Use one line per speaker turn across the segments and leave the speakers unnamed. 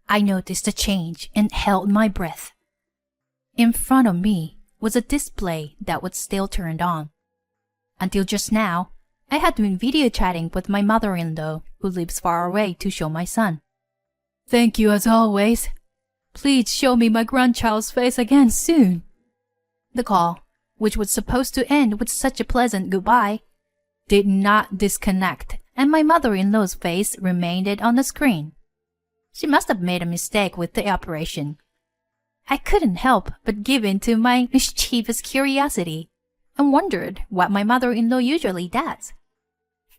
I noticed a change and held my breath. In front of me was a display that was still turned on. Until just now, I had been video chatting with my mother-in-law, who lives far away, to show my son. "Thank you as always. Please show me my grandchild's face again soon." The call, which was supposed to end with such a pleasant goodbye, did not disconnect, and my mother-in-law's face remained on the screen. She must have made a mistake with the operation. I couldn't help but give in to my mischievous curiosity and wondered what my mother-in-law usually does.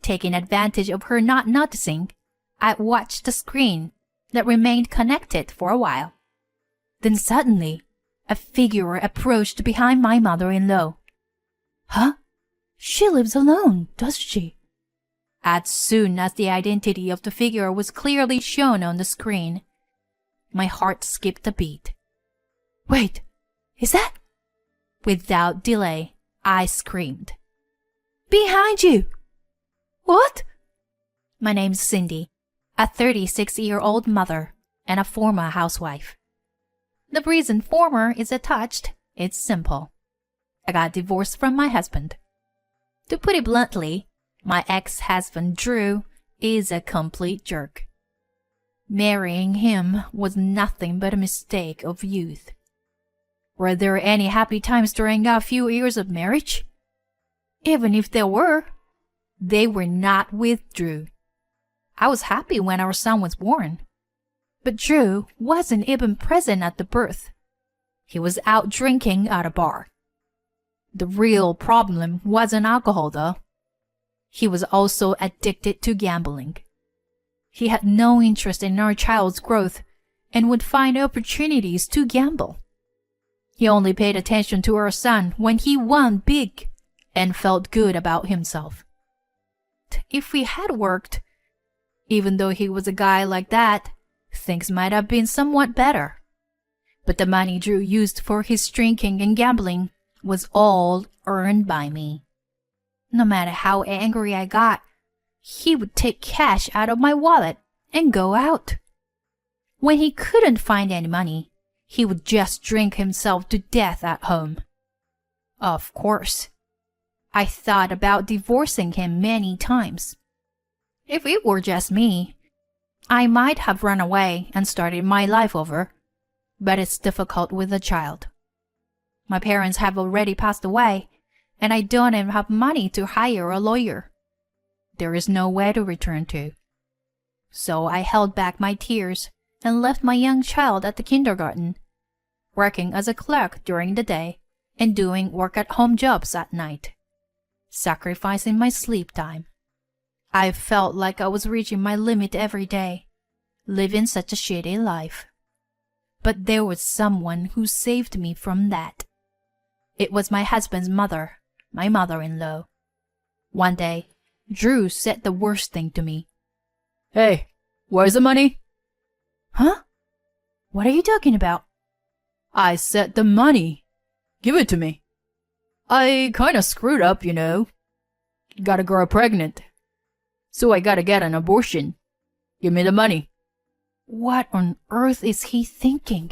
Taking advantage of her not noticing, I watched the screen that remained connected for a while. Then suddenly, a figure approached behind my mother-in-law. "Huh? She lives alone, does she?" As soon as the identity of the figure was clearly shown on the screen, my heart skipped a beat. "Wait, is that—" Without delay, I screamed. "Behind you!" "What?" My name's Cindy, a 36-year-old mother and a former housewife. The reason former is attached, it's simple. I got divorced from my husband. To put it bluntly, my ex-husband Drew is a complete jerk. Marrying him was nothing but a mistake of youth. Were there any happy times during our few years of marriage? Even if there were, they were not with Drew. I was happy when our son was born. But Drew wasn't even present at the birth. He was out drinking at a bar. The real problem wasn't alcohol, though. He was also addicted to gambling. He had no interest in our child's growth and would find opportunities to gamble. He only paid attention to our son when he won big and felt good about himself. If we had worked, even though he was a guy like that, things might have been somewhat better. But the money Drew used for his drinking and gambling was all earned by me. No matter how angry I got, he would take cash out of my wallet and go out. When he couldn't find any money, he would just drink himself to death at home. Of course, I thought about divorcing him many times. If it were just me, I might have run away and started my life over, but it's difficult with a child. My parents have already passed away, and I don't even have money to hire a lawyer. There is no way to return to. So I held back my tears and left my young child at the kindergarten, working as a clerk during the day and doing work-at-home jobs at night, sacrificing my sleep time. I felt like I was reaching my limit every day, living such a shitty life. But there was someone who saved me from that. It was my husband's mother, my mother-in-law. One day, Drew said the worst thing to me. "Hey, where's the money?" "Huh? What are you talking about?" "I said the money. Give it to me. I kinda screwed up, you know. Got a girl pregnant. So I gotta get an abortion. Give me the money." What on earth is he thinking?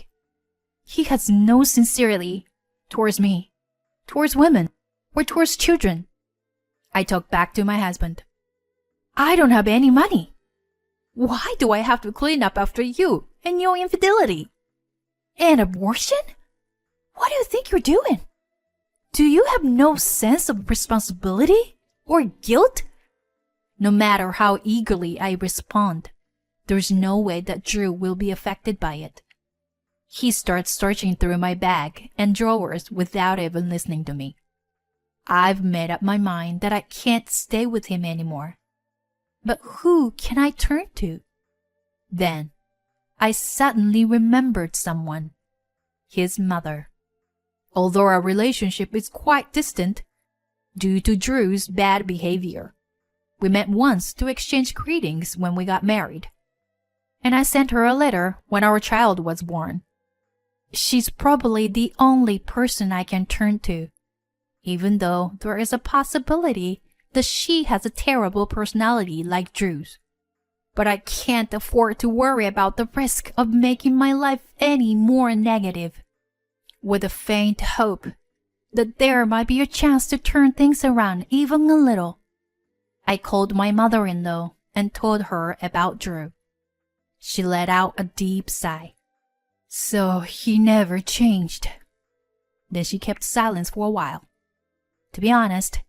He has no sincerity towards me, towards women, or towards children. I talked back to my husband. "I don't have any money. Why do I have to clean up after you and your infidelity? An abortion? What do you think you're doing? Do you have no sense of responsibility or guilt?" No matter how eagerly I respond, there's no way that Drew will be affected by it. He starts searching through my bag and drawers without even listening to me. I've made up my mind that I can't stay with him anymore. But who can I turn to? Then, I suddenly remembered someone. His mother. Although our relationship is quite distant, due to Drew's bad behavior, we met once to exchange greetings when we got married. And I sent her a letter when our child was born. She's probably the only person I can turn to, even though there is a possibility that she has a terrible personality like Drew's. but I can't afford to worry about the risk of making my life any more negative. With a faint hope that there might be a chance to turn things around even a little, I called my mother-in-law and told her about Drew. She let out a deep sigh. So he never changed. Then she kept silence for a while. To be honest,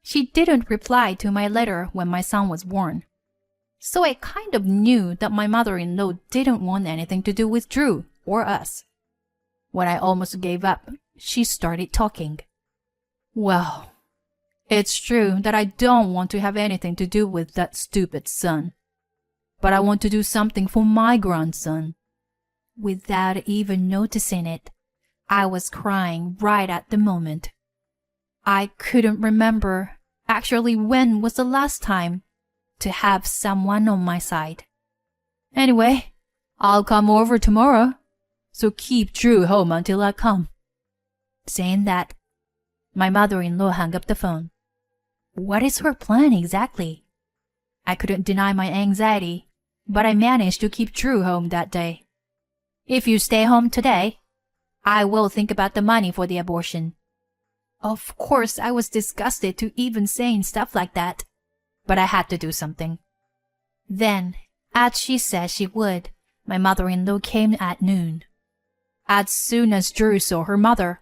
she didn't reply to my letter when my son was born. So I kind of knew that my mother-in-law didn't want anything to do with Drew or us. When I almost gave up, she started talking. Well, it's true that I don't want to have anything to do with that stupid son. But I want to do something for my grandson. Without even noticing it, I was crying right at the moment. I couldn't remember actually when was the last time to have someone on my side. Anyway, I'll come over tomorrow, so keep Drew home until I come. Saying that, my mother-in-law hung up the phone. What is her plan exactly? I couldn't deny my anxiety, but I managed to keep Drew home that day. If you stay home today, I will think about the money for the abortion. Of course, I was disgusted to even saying stuff like that, but I had to do something. Then, as she said she would, my mother-in-law came at noon. As soon as Drew saw her mother,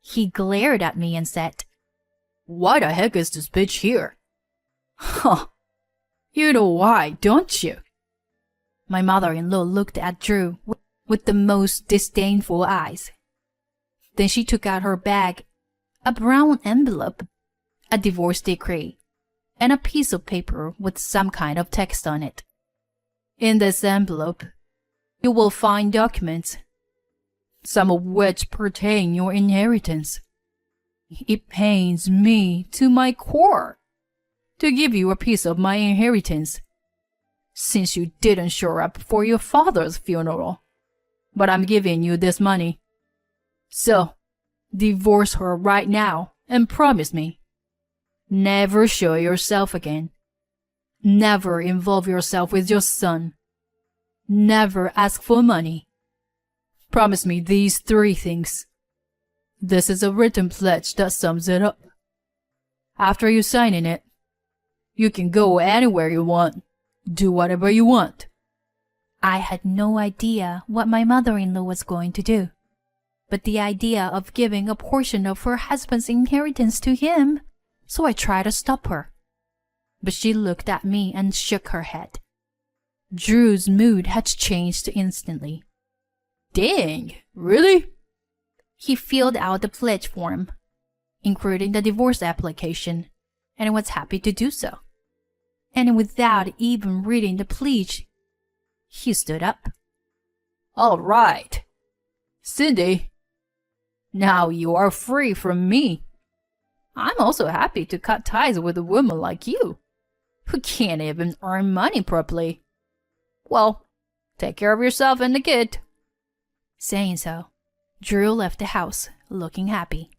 he glared at me and said, "Why the heck is this bitch here?" Huh. You know why, don't you? My mother-in-law looked at Drew with the most disdainful eyes. Then she took out her bag, a brown envelope, a divorce decree, and a piece of paper with some kind of text on it. In this envelope, you will find documents, some of which pertain your inheritance. It pains me to my core to give you a piece of my inheritance, since you didn't show up for your father's funeral. But I'm giving you this money. So, divorce her right now and promise me. Never show yourself again. Never involve yourself with your son. Never ask for money. Promise me these 3 things. This is a written pledge that sums it up. After you signing it, you can go anywhere you want. Do whatever you want. I had no idea what my mother-in-law was going to do, but the idea of giving a portion of her husband's inheritance to him, so I tried to stop her. But she looked at me and shook her head. Drew's mood had changed instantly. Dang, really? He filled out the pledge form, including the divorce application, and was happy to do so. And without even reading the pledge, he stood up. All right, Cindy, now you are free from me. I'm also happy to cut ties with a woman like you, who can't even earn money properly. Well, take care of yourself and the kid. Saying so, Drew left the house, looking happy.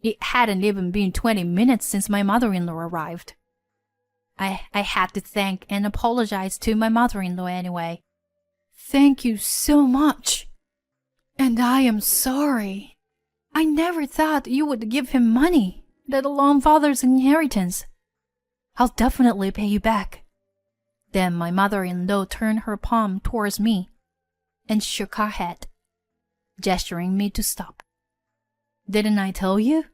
It hadn't even been 20 minutes since my mother-in-law arrived. I had to thank and apologize to my mother-in-law anyway. Thank you so much. And I am sorry. I never thought you would give him money, let alone father's inheritance. I'll definitely pay you back. Then my mother-in-law turned her palm towards me and shook her head, gesturing me to stop. Didn't I tell you?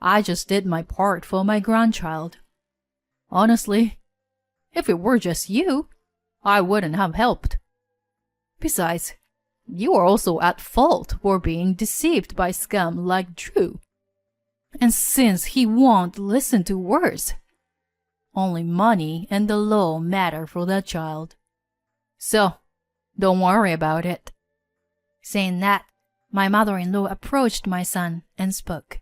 I just did my part for my grandchild. Honestly, if it were just you, I wouldn't have helped. Besides, you are also at fault for being deceived by scum like Drew. And since he won't listen to words, only money and the law matter for that child. So, don't worry about it. Saying that, my mother-in-law approached my son and spoke.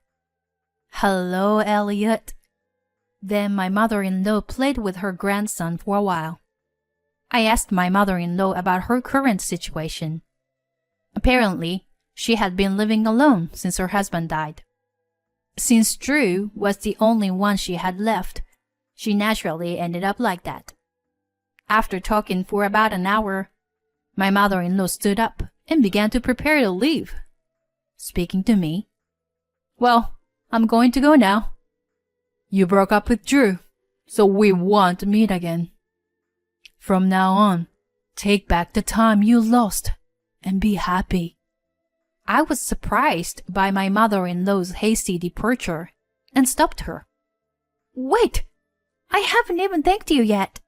Hello, Elliot. Then my mother-in-law played with her grandson for a while. I asked my mother-in-law about her current situation. Apparently, she had been living alone since her husband died. Since Drew was the only one she had left, she naturally ended up like that. After talking for about an hour, my mother-in-law stood up and began to prepare to leave. Speaking to me, "Well, I'm going to go now. You broke up with Drew, so we won't meet again. From now on, take back the time you lost and be happy." I was surprised by my mother-in-law's hasty departure and stopped her. "Wait! I haven't even thanked you yet.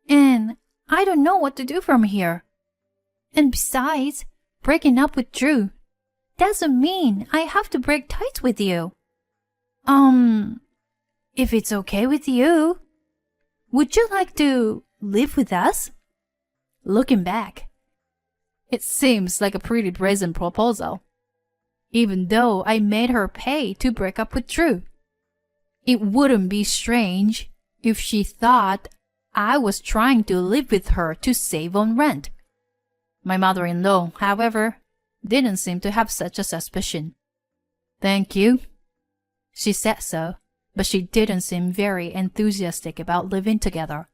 And I don't know what to do from here. And besides, breaking up with Drew doesn't mean I have to break ties with you. If it's okay with you, would you like to live with us?" Looking back, it seems like a pretty brazen proposal, even though I made her pay to break up with Drew. It wouldn't be strange if she thought I was trying to live with her to save on rent. My mother-in-law, however, didn't seem to have such a suspicion. "Thank you." She said so, but she didn't seem very enthusiastic about living together.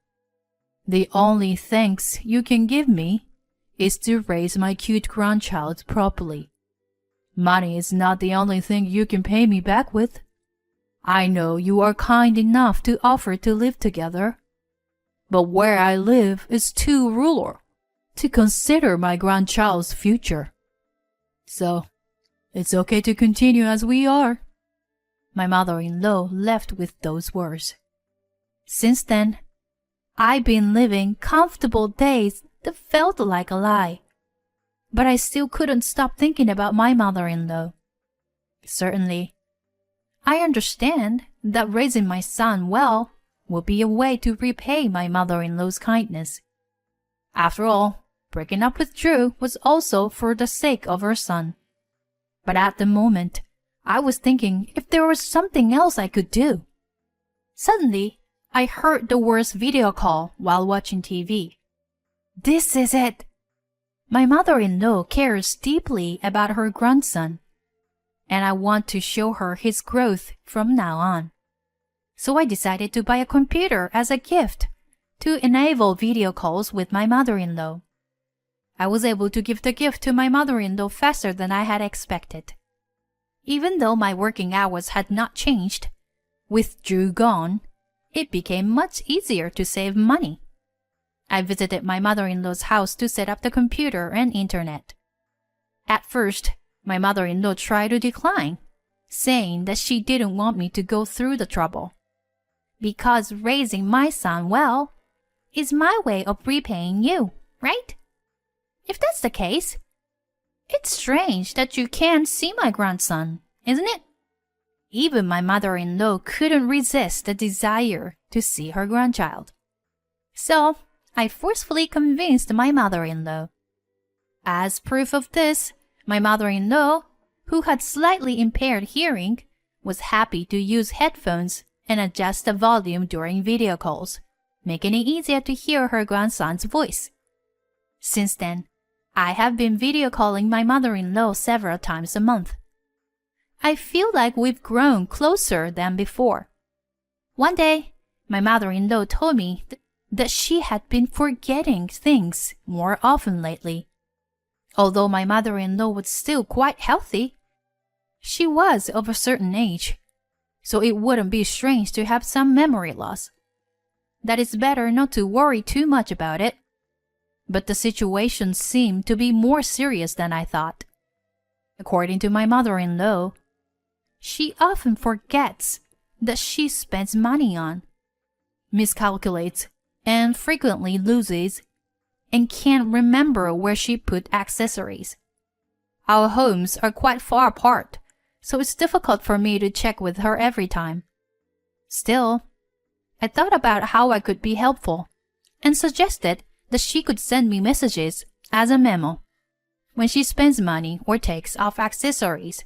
"The only thanks you can give me is to raise my cute grandchild properly. Money is not the only thing you can pay me back with. I know you are kind enough to offer to live together, but where I live is too rural to consider my grandchild's future. So, it's okay to continue as we are." My mother-in-law left with those words. Since then, I've been living comfortable days that felt like a lie. But I still couldn't stop thinking about my mother-in-law. Certainly, I understand that raising my son well will be a way to repay my mother-in-law's kindness. After all, breaking up with Drew was also for the sake of her son. But at the moment, I was thinking if there was something else I could do. Suddenly, I heard the words video call while watching TV. This is it! My mother-in-law cares deeply about her grandson, and I want to show her his growth from now on. So I decided to buy a computer as a gift to enable video calls with my mother-in-law. I was able to give the gift to my mother-in-law faster than I had expected. Even though my working hours had not changed, with Drew gone, it became much easier to save money. I visited my mother-in-law's house to set up the computer and internet. At first, my mother-in-law tried to decline, saying that she didn't want me to go through the trouble, because raising my son well is my way of repaying you, right? If that's the case, it's strange that you can't see my grandson, isn't it? Even my mother-in-law couldn't resist the desire to see her grandchild. So, I forcefully convinced my mother-in-law. As proof of this, my mother-in-law, who had slightly impaired hearing, was happy to use headphones and adjust the volume during video calls, making it easier to hear her grandson's voice. Since then, I have been video calling my mother-in-law several times a month. I feel like we've grown closer than before. One day, my mother-in-law told me that she had been forgetting things more often lately. Although my mother-in-law was still quite healthy, she was of a certain age, so it wouldn't be strange to have some memory loss. That it's better not to worry too much about it. But the situation seemed to be more serious than I thought. According to my mother-in-law, she often forgets that she spends money on, miscalculates, and frequently loses, and can't remember where she put accessories. Our homes are quite far apart, so it's difficult for me to check with her every time. Still, I thought about how I could be helpful, and suggested that she could send me messages as a memo when she spends money or takes off accessories,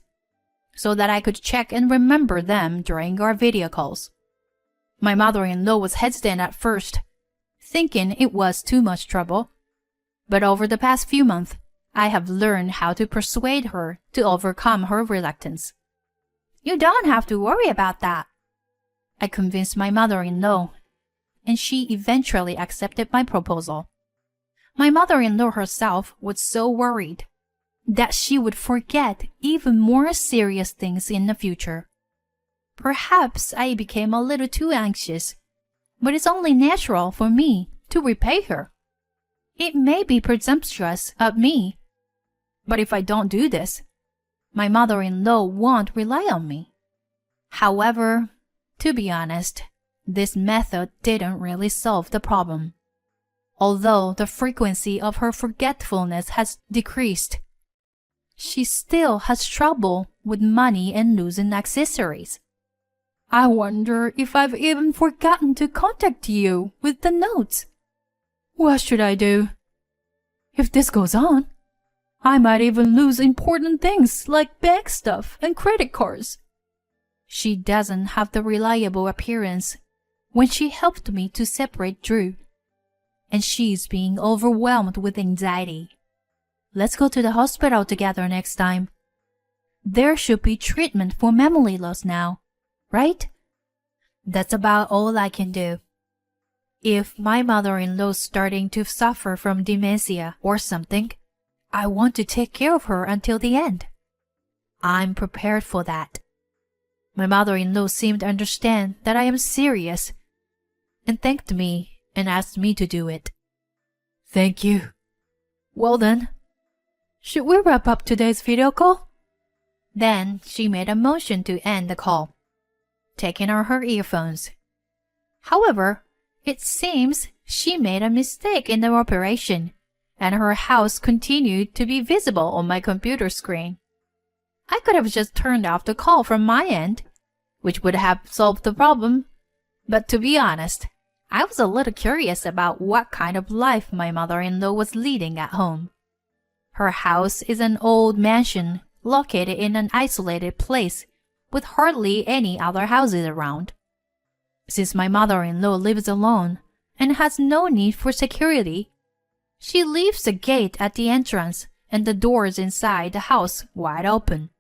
so that I could check and remember them during our video calls. My mother-in-law was hesitant at first, thinking it was too much trouble, but over the past few months, I have learned how to persuade her to overcome her reluctance. You don't have to worry about that, I convinced my mother-in-law. and she eventually accepted my proposal. My mother-in-law herself was so worried that she would forget even more serious things in the future. Perhaps I became a little too anxious, but it's only natural for me to repay her. It may be presumptuous of me, but if I don't do this, my mother-in-law won't rely on me. However, to be honest, this method didn't really solve the problem. Although the frequency of her forgetfulness has decreased, she still has trouble with money and losing accessories. I wonder if I've even forgotten to contact you with the notes. What should I do? If this goes on, I might even lose important things like bank stuff and credit cards. She doesn't have the reliable appearance when she helped me to separate Drew, and she's being overwhelmed with anxiety. Let's go to the hospital together next time. There should be treatment for memory loss now, right? That's about all I can do. If my mother-in-law's starting to suffer from dementia or something, I want to take care of her until the end. I'm prepared for that. My mother-in-law seemed to understand that I am serious and thanked me and asked me to do it. Thank you. Well then, should we wrap up today's video call? Then she made a motion to end the call, taking out her earphones. However, it seems she made a mistake in the operation, and her house continued to be visible on my computer screen. I could have just turned off the call from my end, which would have solved the problem, but to be honest, I was a little curious about what kind of life my mother-in-law was leading at home. Her house is an old mansion located in an isolated place with hardly any other houses around. Since my mother-in-law lives alone and has no need for security, she leaves the gate at the entrance and the doors inside the house wide open.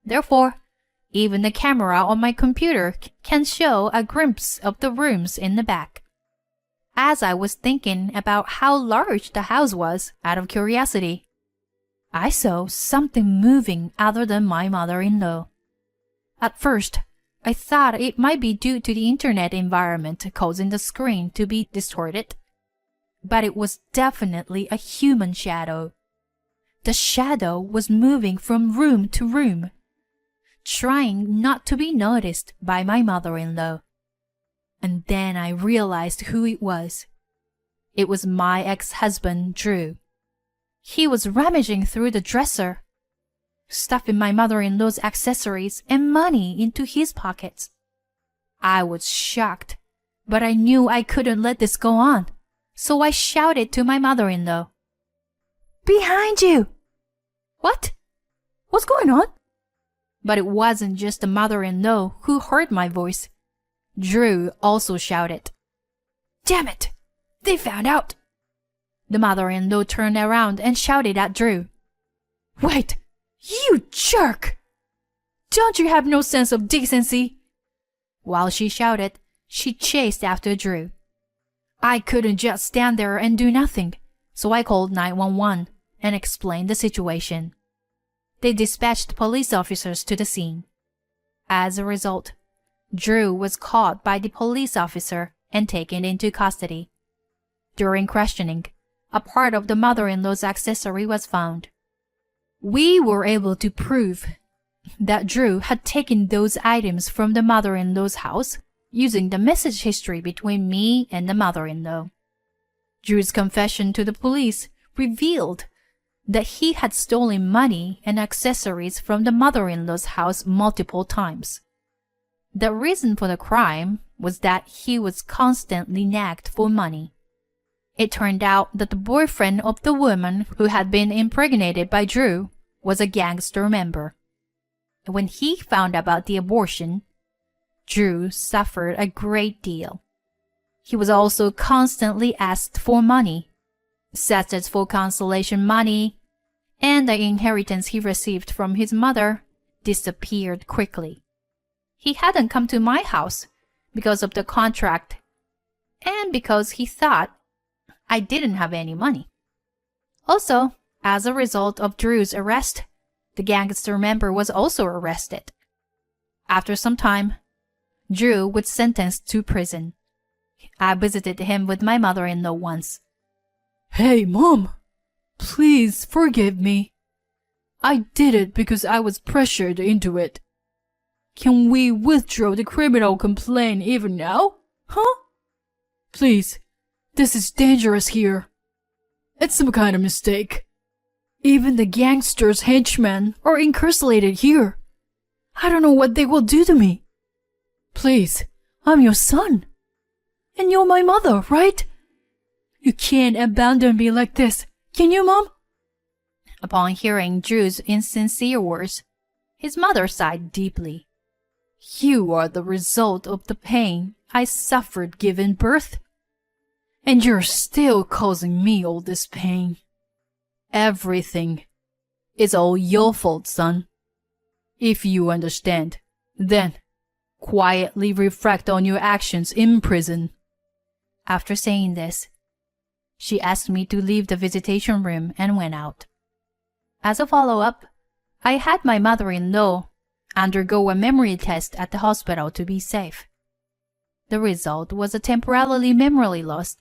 Therefore, even the camera on my computer can show a glimpse of the rooms in the back. As I was thinking about how large the house was out of curiosity, I saw something moving other than my mother-in-law. At first, I thought it might be due to the internet environment causing the screen to be distorted, but it was definitely a human shadow. The shadow was moving from room to room, trying not to be noticed by my mother-in-law. And then I realized who it was. It was my ex-husband, Drew. He was rummaging through the dresser, stuffing my mother-in-law's accessories and money into his pockets. I was shocked, but I knew I couldn't let this go on, so I shouted to my mother-in-law, "Behind you!" What? What's going on? But it wasn't just the mother-in-law who heard my voice. Drew also shouted, "Damn it! They found out!" The mother-in-law turned around and shouted at Drew, "Wait! You jerk! Don't you have no sense of decency?" While she shouted, she chased after Drew. I couldn't just stand there and do nothing, so I called 911 and explained the situation. They dispatched police officers to the scene. As a result, Drew was caught by the police officer and taken into custody. During questioning, a part of the mother-in-law's accessory was found. We were able to prove that Drew had taken those items from the mother-in-law's house using the message history between me and the mother-in-law. Drew's confession to the police revealed that he had stolen money and accessories from the mother-in-law's house multiple times. The reason for the crime was that he was constantly nagged for money. It turned out that the boyfriend of the woman who had been impregnated by Drew was a gangster member. When he found about the abortion, Drew suffered a great deal. He was also constantly asked for money, such as for consolation money, and the inheritance he received from his mother disappeared quickly. He hadn't come to my house because of the contract and because he thought I didn't have any money. Also, as a result of Drew's arrest, the gangster member was also arrested. After some time, Drew was sentenced to prison. I visited him with my mother-in-law once.
Hey, Mom, please forgive me. I did it because I was pressured into it. Can we withdraw the criminal complaint even now? Huh? Please, this is dangerous here. It's some kind of mistake. Even the gangsters' henchmen are incarcerated here. I don't know what they will do to me. Please, I'm your son. And you're my mother, right? You can't abandon me like this, can you, Mom?
Upon hearing Drew's insincere words, his mother sighed deeply. You are the result of the pain I suffered giving birth. And you're still causing me all this pain. Everything is all your fault, son. If you understand, then quietly reflect on your actions in prison. After saying this, she asked me to leave the visitation room and went out. As a follow-up, I had my mother-in-law undergo a memory test at the hospital to be safe. The result was a temporary memory loss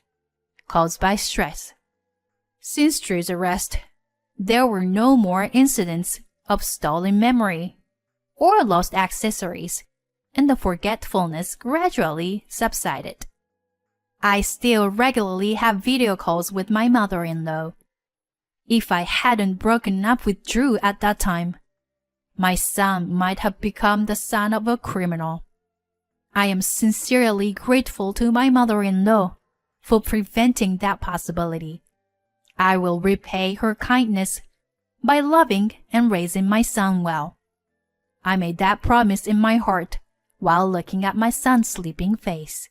caused by stress. Since Drew's arrest, there were no more incidents of stolen memory or lost accessories, and the forgetfulness gradually subsided. I still regularly have video calls with my mother-in-law. If I hadn't broken up with Drew at that time, my son might have become the son of a criminal. I am sincerely grateful to my mother-in-law for preventing that possibility. I will repay her kindness by loving and raising my son well. I made that promise in my heart while looking at my son's sleeping face.